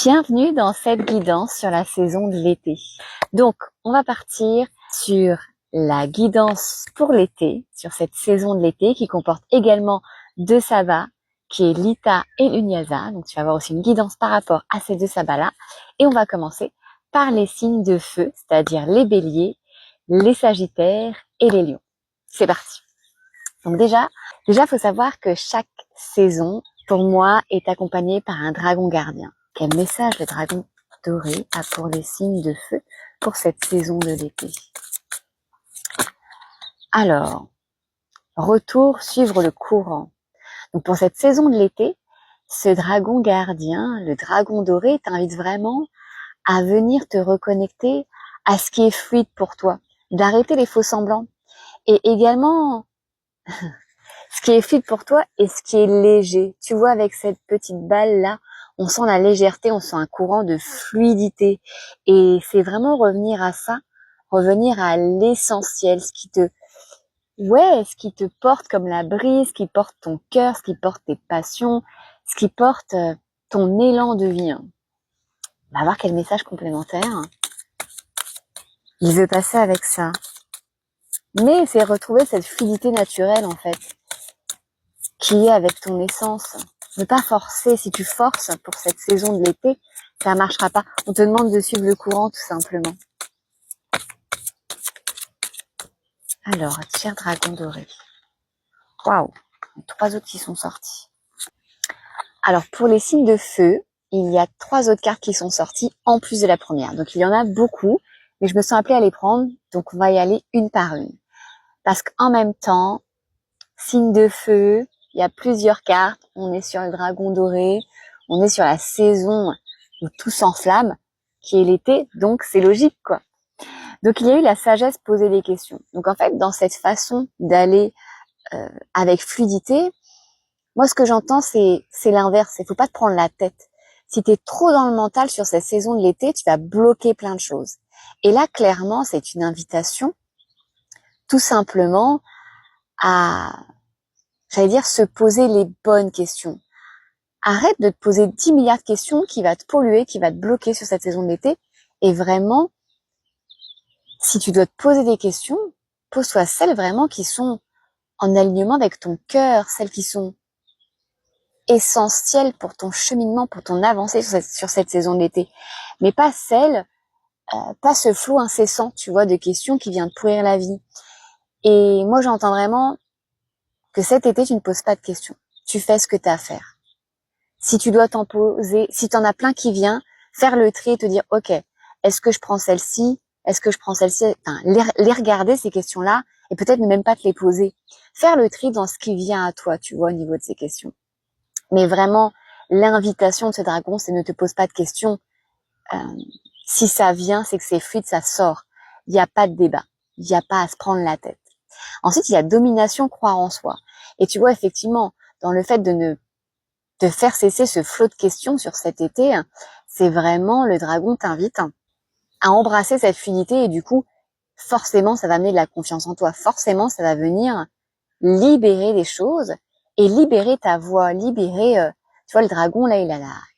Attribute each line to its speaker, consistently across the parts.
Speaker 1: Bienvenue dans cette guidance sur la saison de l'été. Donc, on va partir sur la guidance pour l'été, sur cette saison de l'été qui comporte également deux sabbats, qui est l'Ita et l'Unyasa. Donc, tu vas avoir aussi une guidance par rapport à ces deux sabbats-là. Et on va commencer par les signes de feu, c'est-à-dire les béliers, les sagittaires et les lions. C'est parti. Donc déjà, faut savoir que chaque saison, pour moi, est accompagnée par un dragon gardien. Quel message le dragon doré a pour les signes de feu pour cette saison de l'été? Alors, retour, suivre le courant. Donc pour cette saison de l'été, ce dragon gardien, le dragon doré, t'invite vraiment à venir te reconnecter à ce qui est fluide pour toi, d'arrêter les faux semblants et également ce qui est fluide pour toi et ce qui est léger. Tu vois, avec cette petite balle là, on sent la légèreté, on sent un courant de fluidité. Et c'est vraiment revenir à ça, revenir à l'essentiel, ce qui te porte comme la brise, ce qui porte ton cœur, ce qui porte tes passions, ce qui porte ton élan de vie. On va voir quel message complémentaire il veut passer avec ça. Mais c'est retrouver cette fluidité naturelle en fait, qui est avec ton essence. Ne pas forcer. Si tu forces pour cette saison de l'été, ça marchera pas. On te demande de suivre le courant tout simplement. Alors, cher dragon doré. Waouh, trois autres qui sont sortis. Alors, pour les signes de feu, il y a trois autres cartes qui sont sorties en plus de la première. Donc, il y en a beaucoup, mais je me sens appelée à les prendre. Donc, on va y aller une par une. Parce qu'en même temps, signe de feu, il y a plusieurs cartes. On est sur le dragon doré. On est sur la saison où tout s'enflamme, qui est l'été. Donc, c'est logique, quoi. Donc, il y a eu la sagesse poser des questions. Donc, en fait, dans cette façon d'aller avec fluidité, moi, ce que j'entends, c'est l'inverse. Il faut pas te prendre la tête. Si tu es trop dans le mental sur cette saison de l'été, tu vas bloquer plein de choses. Et là, clairement, c'est une invitation, tout simplement, à, j'allais dire, se poser les bonnes questions. Arrête de te poser 10 milliards de questions qui va te polluer, qui va te bloquer sur cette saison de l'été. Et vraiment, si tu dois te poser des questions, pose-toi celles vraiment qui sont en alignement avec ton cœur, celles qui sont essentielles pour ton cheminement, pour ton avancée sur cette saison d'été. Mais pas pas ce flot incessant, tu vois, de questions qui vient te pourrir la vie. Et moi, j'entends vraiment que cet été, tu ne poses pas de questions. Tu fais ce que tu as à faire. Si tu dois t'en poser, si tu en as plein qui viennent, faire le tri et te dire, OK, est-ce que je prends celle-ci? Est-ce que je prends celle-ci? Enfin, les regarder, ces questions-là, et peut-être ne même pas te les poser. Faire le tri dans ce qui vient à toi, tu vois, au niveau de ces questions. Mais vraiment, l'invitation de ce dragon, c'est ne te pose pas de questions. Si ça vient, c'est que c'est fluide, ça sort. Il n'y a pas de débat. Il n'y a pas à se prendre la tête. Ensuite, il y a domination, croire en soi. Et tu vois, effectivement, dans le fait de faire cesser ce flot de questions sur cet été, c'est vraiment le dragon t'invite à embrasser cette fluidité et du coup, forcément, ça va amener de la confiance en toi. Forcément, ça va venir libérer des choses et libérer ta voix, libérer, tu vois, le dragon, là,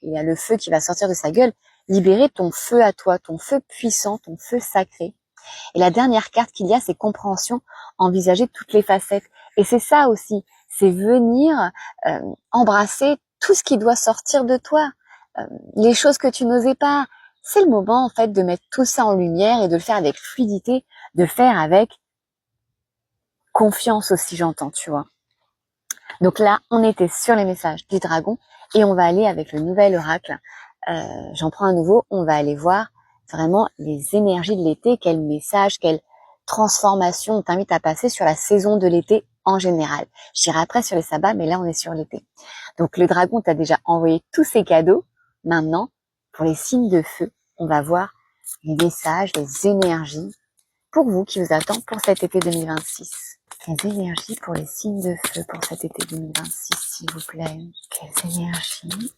Speaker 1: il a le feu qui va sortir de sa gueule, libérer ton feu à toi, ton feu puissant, ton feu sacré. Et la dernière carte qu'il y a, c'est compréhension, envisager toutes les facettes. Et c'est ça aussi, c'est venir embrasser tout ce qui doit sortir de toi, les choses que tu n'osais pas. C'est le moment, en fait, de mettre tout ça en lumière et de le faire avec fluidité, de le faire avec confiance aussi, j'entends, tu vois. Donc là, on était sur les messages du dragon et on va aller avec le nouvel oracle. J'en prends un nouveau, on va aller voir vraiment les énergies de l'été, quel message, quelle transformation on t'invite à passer sur la saison de l'été en général. Je dirai après sur les sabbats, mais là on est sur l'été. Donc le dragon t'a déjà envoyé tous ses cadeaux. Maintenant, pour les signes de feu, on va voir les messages, les énergies pour vous qui vous attend pour cet été 2026. Les énergies pour les signes de feu pour cet été 2026, s'il vous plaît. Quelles énergies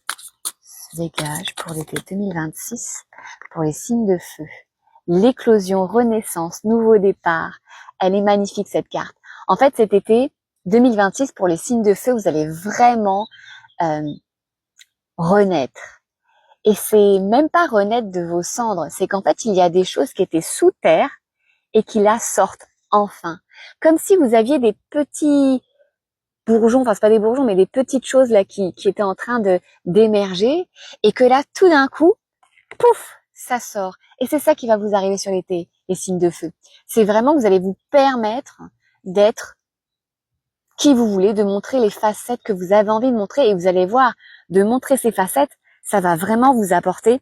Speaker 1: se dégagent pour l'été 2026 pour les signes de feu? L'éclosion, renaissance, nouveau départ. Elle est magnifique cette carte. En fait, cet été 2026 pour les signes de feu, vous allez vraiment renaître. Et c'est même pas renaître de vos cendres, c'est qu'en fait, il y a des choses qui étaient sous terre et qui là sortent enfin. Comme si vous aviez des petits bourgeons, enfin c'est pas des bourgeons, mais des petites choses là qui étaient en train de d'émerger et que là, tout d'un coup, pouf, ça sort. Et c'est ça qui va vous arriver sur l'été, les signes de feu. C'est vraiment que vous allez vous permettre d'être qui vous voulez, de montrer les facettes que vous avez envie de montrer et vous allez voir, de montrer ces facettes, ça va vraiment vous apporter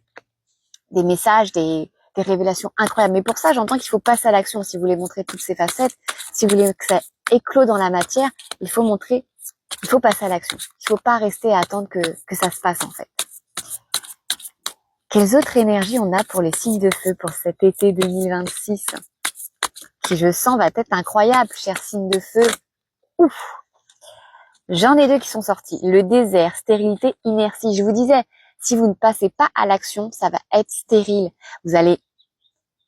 Speaker 1: des messages, des révélations incroyables. Mais pour ça, j'entends qu'il faut passer à l'action. Si vous voulez montrer toutes ces facettes, si vous voulez que ça éclose dans la matière, il faut passer à l'action. Il faut pas rester à attendre que ça se passe en fait. Quelles autres énergies on a pour les signes de feu pour cet été 2026 qui je sens va être incroyable, chers signes de feu. Ouf. J'en ai 2 qui sont sortis. Le désert, stérilité, inertie. Je vous disais, si vous ne passez pas à l'action, ça va être stérile. Vous allez,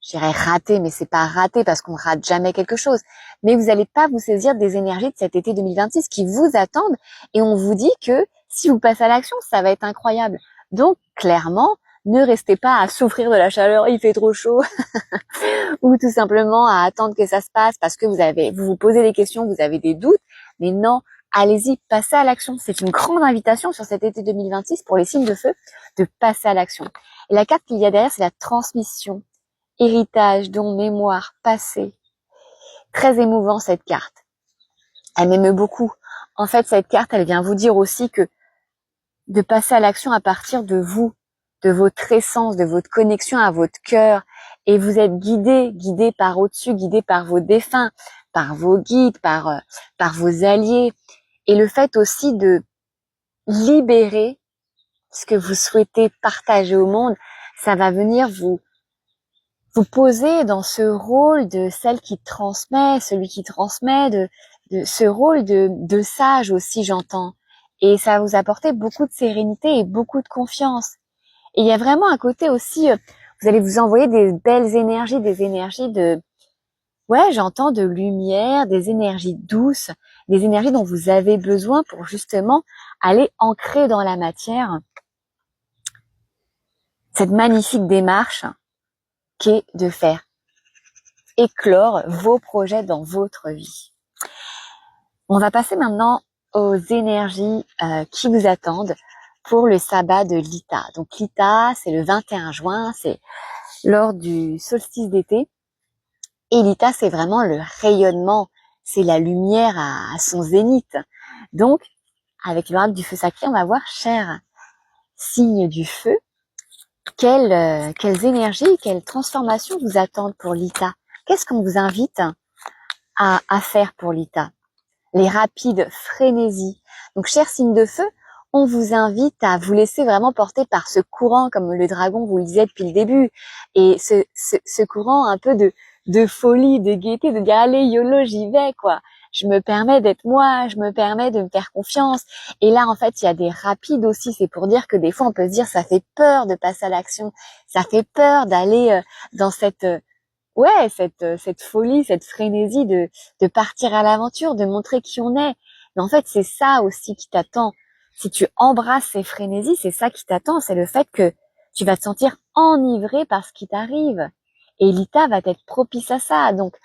Speaker 1: je dirais rater, mais c'est pas rater parce qu'on rate jamais quelque chose. Mais vous n'allez pas vous saisir des énergies de cet été 2026 qui vous attendent et on vous dit que si vous passez à l'action, ça va être incroyable. Donc, clairement, ne restez pas à souffrir de la chaleur, il fait trop chaud, ou tout simplement à attendre que ça se passe parce que vous vous posez des questions, vous avez des doutes. Mais non, allez-y, passez à l'action. C'est une grande invitation sur cet été 2026 pour les signes de feu de passer à l'action. Et la carte qu'il y a derrière, c'est la transmission, héritage, don, mémoire, passé. Très émouvant cette carte. Elle m'émeut beaucoup. En fait, cette carte, elle vient vous dire aussi que de passer à l'action à partir de vous, de votre essence, de votre connexion à votre cœur. Et vous êtes guidé par au-dessus, guidé par vos défunts, par vos guides, par vos alliés. Et le fait aussi de libérer ce que vous souhaitez partager au monde, ça va venir vous poser dans ce rôle de celle qui transmet, celui qui transmet, de ce rôle de sage aussi, j'entends. Et ça va vous apporter beaucoup de sérénité et beaucoup de confiance. Et il y a vraiment un côté aussi, vous allez vous envoyer des belles énergies, des énergies j'entends de lumière, des énergies douces, des énergies dont vous avez besoin pour justement aller ancrer dans la matière cette magnifique démarche qui est de faire éclore vos projets dans votre vie. On va passer maintenant aux énergies qui vous attendent pour le sabbat de Lita. Donc Lita, c'est le 21 juin, c'est lors du solstice d'été. Et Lita, c'est vraiment le rayonnement, c'est la lumière à son zénith. Donc, avec l'oracle du feu sacré, on va voir, cher signe du feu, quelles énergies, quelles transformations vous attendent pour Lita. Qu'est-ce qu'on vous invite à faire pour Lita? Les rapides frénésies. Donc, cher signe de feu, on vous invite à vous laisser vraiment porter par ce courant, comme le dragon vous le disait depuis le début, et ce courant un peu de folie, de gaieté, de dire allez YOLO, j'y vais quoi. Je me permets d'être moi, je me permets de me faire confiance. Et là en fait il y a des rapides aussi, c'est pour dire que des fois on peut se dire ça fait peur de passer à l'action, ça fait peur d'aller dans cette folie, cette frénésie de partir à l'aventure, de montrer qui on est. Mais en fait c'est ça aussi qui t'attend. Si tu embrasses ces frénésies, c'est ça qui t'attend, c'est le fait que tu vas te sentir enivré par ce qui t'arrive. Et Lita va être propice à ça. Donc,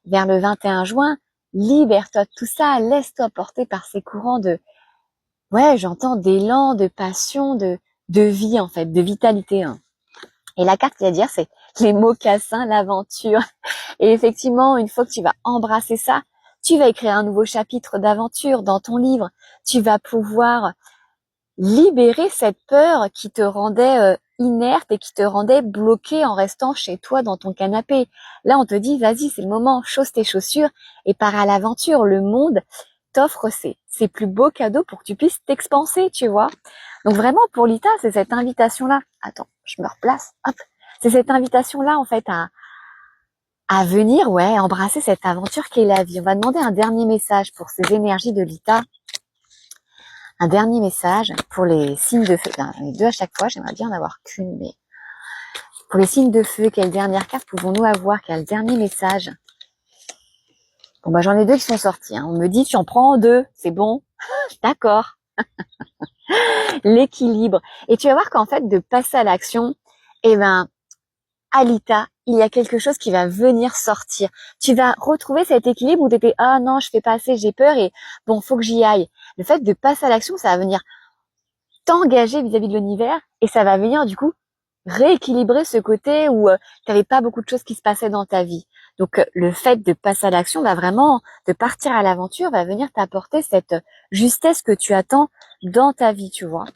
Speaker 1: vers le 21 juin, libère-toi de tout ça, laisse-toi porter par ces courants j'entends d'élan, de passion, de vie en fait, de vitalité. Hein. Et la carte qui va dire, c'est les mocassins, l'aventure. Et effectivement, une fois que tu vas embrasser ça, tu vas écrire un nouveau chapitre d'aventure dans ton livre. Tu vas pouvoir libérer cette peur qui te rendait inerte et qui te rendait bloqué en restant chez toi dans ton canapé. Là, on te dit, vas-y, c'est le moment, chausse tes chaussures et pars à l'aventure. Le monde t'offre ses plus beaux cadeaux pour que tu puisses t'expanser, tu vois. Donc vraiment, pour Lita, c'est cette invitation-là. Attends, je me replace. Hop. C'est cette invitation-là, en fait, à venir, embrasser cette aventure qui est la vie. On va demander un dernier message pour ces énergies de Lita. Un dernier message pour les signes de feu. J'en ai 2 à chaque fois, j'aimerais bien en avoir qu'une, mais pour les signes de feu, quelle dernière carte pouvons-nous avoir? Quel dernier message? Bon, j'en ai 2 qui sont sortis. Hein. On me dit, tu en prends 2, c'est bon. D'accord. l'équilibre. Et tu vas voir qu'en fait, de passer à l'action, eh ben, Alita, il y a quelque chose qui va venir sortir. Tu vas retrouver cet équilibre où tu étais, ah non, je fais pas assez, j'ai peur et bon, faut que j'y aille. Le fait de passer à l'action, ça va venir t'engager vis-à-vis de l'univers et ça va venir du coup rééquilibrer ce côté où tu n'avais pas beaucoup de choses qui se passaient dans ta vie. Donc le fait de passer à l'action va vraiment, de partir à l'aventure, va venir t'apporter cette justesse que tu attends dans ta vie, tu vois.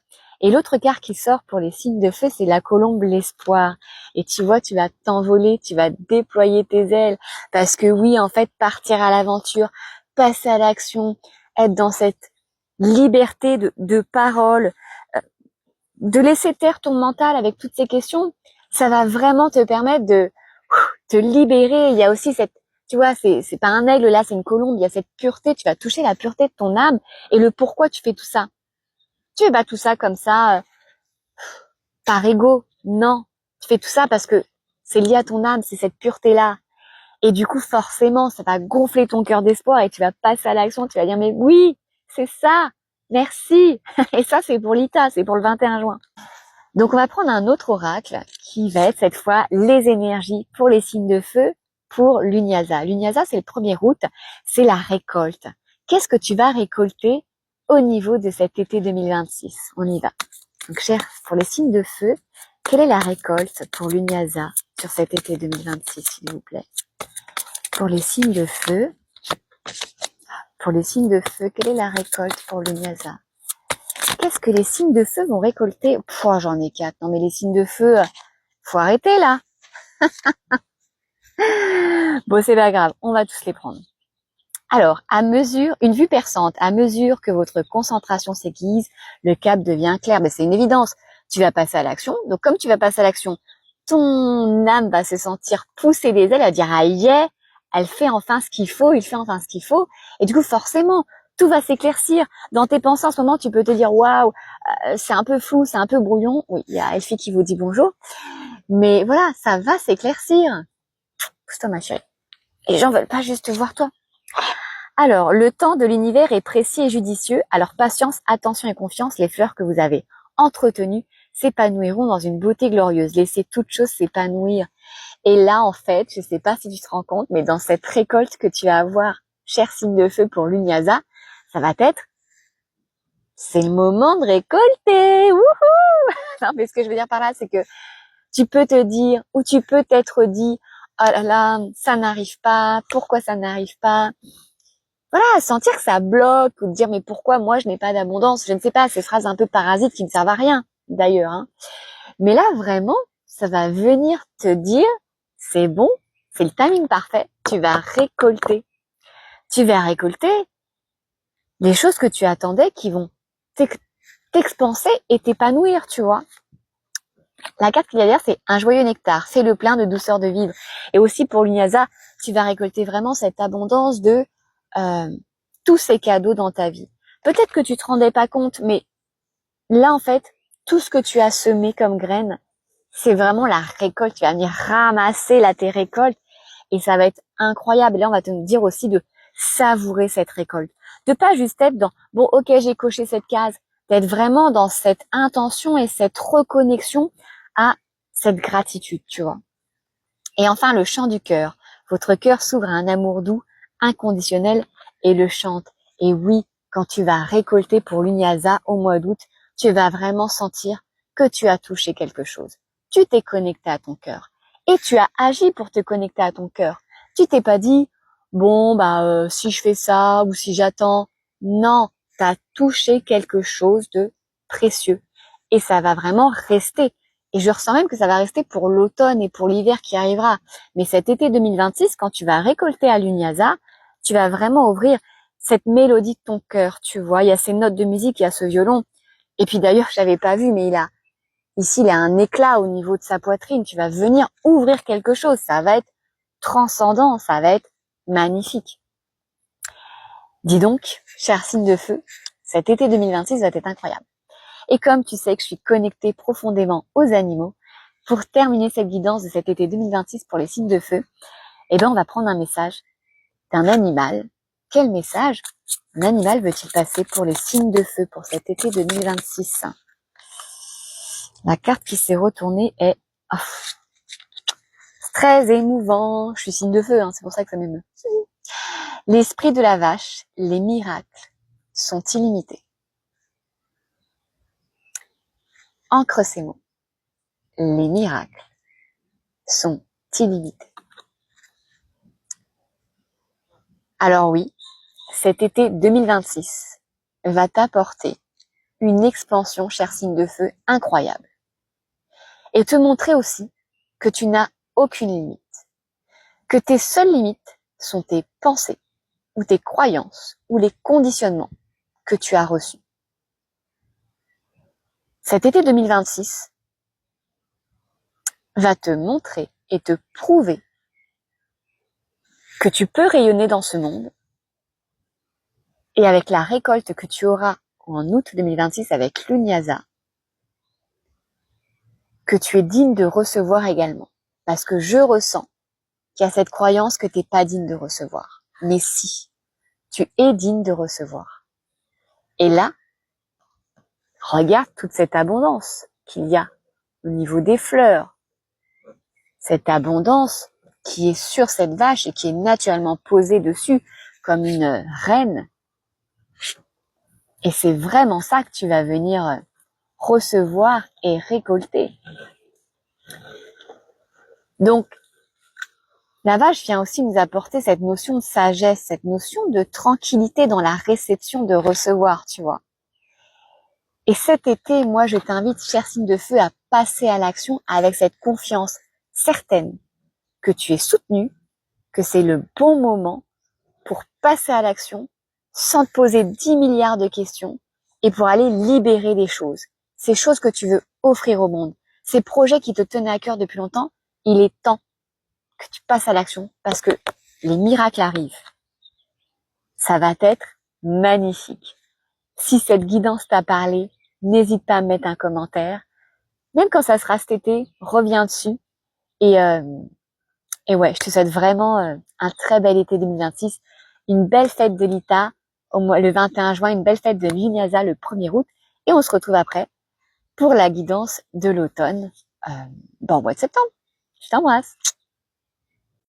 Speaker 1: Et l'autre carte qui sort pour les signes de feu, c'est la colombe, l'espoir. Et tu vois, tu vas t'envoler, tu vas déployer tes ailes. Parce que oui, en fait, partir à l'aventure, passer à l'action, être dans cette liberté de parole, de laisser taire ton mental avec toutes ces questions, ça va vraiment te permettre de te libérer. Il y a aussi cette, tu vois, c'est pas un aigle là, c'est une colombe. Il y a cette pureté. Tu vas toucher la pureté de ton âme et le pourquoi tu fais tout ça. Tu fais pas tout ça comme ça par ego. Non, tu fais tout ça parce que c'est lié à ton âme, c'est cette pureté là. Et du coup, forcément, ça va gonfler ton cœur d'espoir et tu vas passer à l'action. Tu vas dire mais oui, c'est ça. Merci. Et ça, c'est pour Lita, c'est pour le 21 juin. Donc, on va prendre un autre oracle qui va être cette fois les énergies pour les signes de feu pour l'Unyasa. L'Unyasa, c'est le 1er août, c'est la récolte. Qu'est-ce que tu vas récolter au niveau de cet été 2026? On y va. Donc, cher, pour les signes de feu, quelle est la récolte pour l'Unyasa sur cet été 2026, s'il vous plaît? Pour les signes de feu, quelle est la récolte pour l'Unyasa? Qu'est-ce que les signes de feu vont récolter? Pouah, j'en ai 4. Non, mais les signes de feu, faut arrêter là. Bon, c'est pas grave, on va tous les prendre. Alors, une vue perçante, à mesure que votre concentration s'aiguise, le cap devient clair. Mais c'est une évidence. Tu vas passer à l'action. Donc, comme tu vas passer à l'action, ton âme va se sentir pousser des ailes, elle va dire, ah yeah, elle fait enfin ce qu'il faut, il fait enfin ce qu'il faut. Et du coup, forcément, tout va s'éclaircir. Dans tes pensées, en ce moment, tu peux te dire, waouh, c'est un peu flou, c'est un peu brouillon. Oui, il y a Elfie qui vous dit bonjour. Mais voilà, ça va s'éclaircir. Pousse-toi, ma chérie. Et les gens veulent pas juste voir toi. Alors, le temps de l'univers est précis et judicieux. Alors, patience, attention et confiance, les fleurs que vous avez entretenues s'épanouiront dans une beauté glorieuse. Laissez toute chose s'épanouir. Et là, en fait, je sais pas si tu te rends compte, mais dans cette récolte que tu vas avoir, cher signe de feu pour l'Unyasa, ça va être, c'est le moment de récolter. Wouhou! Non, mais ce que je veux dire par là, c'est que tu peux te dire, ou tu peux t'être dit, oh là là, ça n'arrive pas, pourquoi ça n'arrive pas? Voilà, sentir que ça bloque, ou te dire, mais pourquoi moi je n'ai pas d'abondance? Je ne sais pas, ces phrases un peu parasites qui ne servent à rien, d'ailleurs, hein. Mais là, vraiment, ça va venir te dire, c'est bon, c'est le timing parfait, tu vas récolter. Tu vas récolter les choses que tu attendais qui vont t'expanser et t'épanouir, tu vois. La carte qu'il y a derrière, c'est un joyeux nectar, c'est le plein de douceur de vivre. Et aussi pour l'Unyasa, tu vas récolter vraiment cette abondance de tous ces cadeaux dans ta vie. Peut-être que tu te rendais pas compte, mais là, en fait, tout ce que tu as semé comme graines, c'est vraiment la récolte. Tu vas venir ramasser là tes récoltes et ça va être incroyable. Et là, on va te dire aussi de savourer cette récolte. De pas juste être dans, bon, ok, j'ai coché cette case, d'être vraiment dans cette intention et cette reconnexion à cette gratitude, tu vois. Et enfin, le chant du cœur. Votre cœur s'ouvre à un amour doux, inconditionnel et le chante. Et oui, quand tu vas récolter pour l'Unyasa au mois d'août, tu vas vraiment sentir que tu as touché quelque chose. Tu t'es connecté à ton cœur. Et tu as agi pour te connecter à ton cœur. Tu t'es pas dit, bon, si je fais ça ou si j'attends. Non, tu as touché quelque chose de précieux. Et ça va vraiment rester. Et je ressens même que ça va rester pour l'automne et pour l'hiver qui arrivera. Mais cet été 2026, quand tu vas récolter à l'Unyasa, tu vas vraiment ouvrir cette mélodie de ton cœur, tu vois. Il y a ces notes de musique, il y a ce violon. Et puis d'ailleurs, je l'avais pas vu, mais ici, il a un éclat au niveau de sa poitrine. Tu vas venir ouvrir quelque chose. Ça va être transcendant, ça va être magnifique. Dis donc, cher signe de feu, cet été 2026 va être incroyable. Et comme tu sais que je suis connectée profondément aux animaux, pour terminer cette guidance de cet été 2026 pour les signes de feu, on va prendre un message d'un animal. Quel message? Un animal veut-il passer pour les signes de feu pour cet été 2026? La carte qui s'est retournée est très émouvant. Je suis signe de feu, hein, c'est pour ça que ça m'émeut. L'esprit de la vache, les miracles sont illimités. Ancre ces mots. Les miracles sont illimités. Alors oui, cet été 2026 va t'apporter une expansion, cher signe de feu, incroyable. Et te montrer aussi que tu n'as aucune limite. Que tes seules limites sont tes pensées, ou tes croyances, ou les conditionnements que tu as reçus. Cet été 2026 va te montrer et te prouver que tu peux rayonner dans ce monde, et avec la récolte que tu auras en août 2026 avec l'Unyasa, que tu es digne de recevoir également. Parce que je ressens qu'il y a cette croyance que tu n'es pas digne de recevoir. Mais si, tu es digne de recevoir. Et là, regarde toute cette abondance qu'il y a au niveau des fleurs. Cette abondance qui est sur cette vache et qui est naturellement posée dessus comme une reine. Et c'est vraiment ça que tu vas venir recevoir et récolter. Donc, la vache vient aussi nous apporter cette notion de sagesse, cette notion de tranquillité dans la réception de recevoir, tu vois. Et cet été, moi, je t'invite, cher signe de feu, à passer à l'action avec cette confiance certaine que tu es soutenu, que c'est le bon moment pour passer à l'action sans te poser 10 milliards de questions et pour aller libérer des choses. Ces choses que tu veux offrir au monde, ces projets qui te tenaient à cœur depuis longtemps, il est temps que tu passes à l'action parce que les miracles arrivent. Ça va être magnifique. Si cette guidance t'a parlé, n'hésite pas à me mettre un commentaire. Même quand ça sera cet été, reviens dessus. Et ouais, je te souhaite vraiment un très bel été 2026. Une belle fête de l'ITA le 21 juin, une belle fête de l'Unyasa le 1er août. Et on se retrouve après pour la guidance de l'automne au mois de septembre. Je t'embrasse.